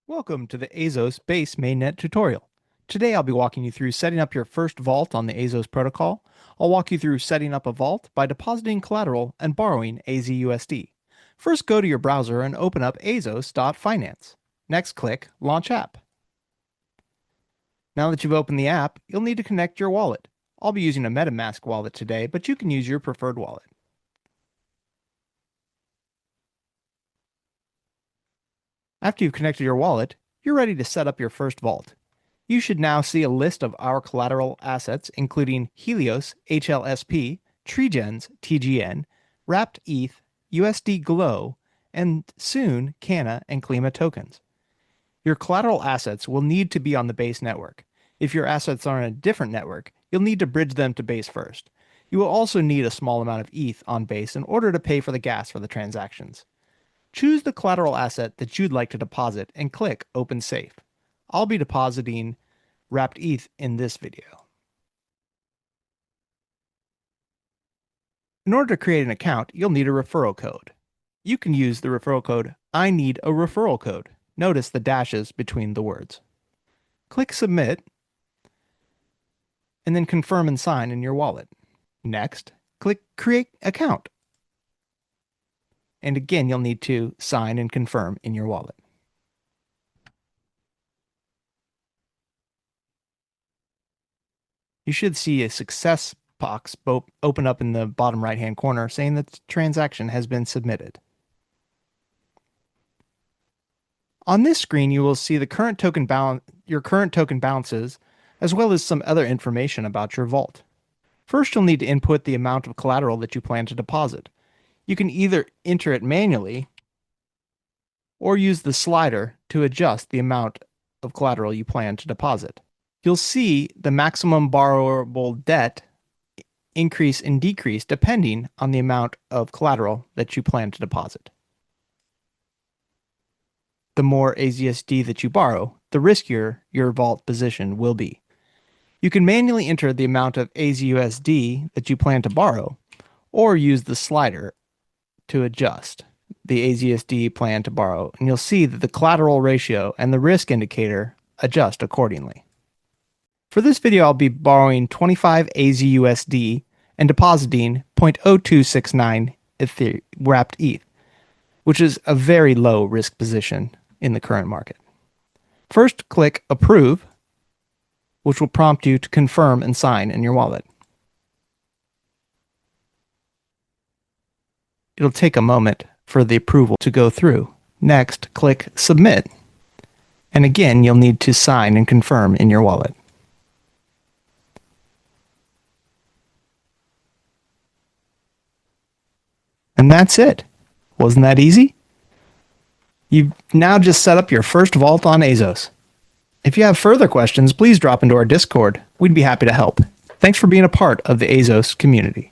Welcome to the Azos Base Mainnet tutorial. Today I'll be walking you through setting up your first vault on the Azos protocol. I'll walk you through setting up a vault by depositing collateral and borrowing AZUSD. First, go to your browser and open up Azos.finance. Next, click Launch App. Now that you've opened the app, you'll need to connect your wallet. I'll be using a MetaMask wallet today, but you can use your preferred wallet. After you've connected your wallet, you're ready to set up your first vault. You should now see a list of our collateral assets, including Helios, HLSP, TreeGens, TGN, Wrapped ETH, USD Glow, and soon Cana and Klima tokens. Your collateral assets will need to be on the Base network. If your assets are on a different network, you'll need to bridge them to Base first. You will also need a small amount of ETH on Base in order to pay for the gas for the transactions. Choose the collateral asset that you'd like to deposit and click Open Safe. I'll be depositing Wrapped ETH in this video. In order to create an account, you'll need a referral code. You can use the referral code I need a referral code. Notice the dashes between the words. Click Submit, and then confirm and sign in your wallet. Next, click Create Account. And again, you'll need to sign and confirm in your wallet. You should see a success box open up in the bottom right-hand corner saying that the transaction has been submitted. On this screen, you will see the current token your current token balances, as well as some other information about your vault. First, you'll need to input the amount of collateral that you plan to deposit. You can either enter it manually or use the slider to adjust the amount of collateral you plan to deposit. You'll see the maximum borrowable debt increase and decrease depending on the amount of collateral that you plan to deposit. The more AZUSD that you borrow, the riskier your vault position will be. You can manually enter the amount of AZUSD that you plan to borrow or use the slider to adjust the AZUSD plan to borrow, and you'll see that the collateral ratio and the risk indicator adjust accordingly. For this video, I'll be borrowing 25 AZUSD and depositing 0.0269 Wrapped ETH, which is a very low risk position in the current market. First, click Approve, which will prompt you to confirm and sign in your wallet. It'll take a moment for the approval to go through. Next, click Submit. And again, you'll need to sign and confirm in your wallet. And that's it. Wasn't that easy? You've now just set up your first vault on Azos. If you have further questions, please drop into our Discord. We'd be happy to help. Thanks for being a part of the Azos community.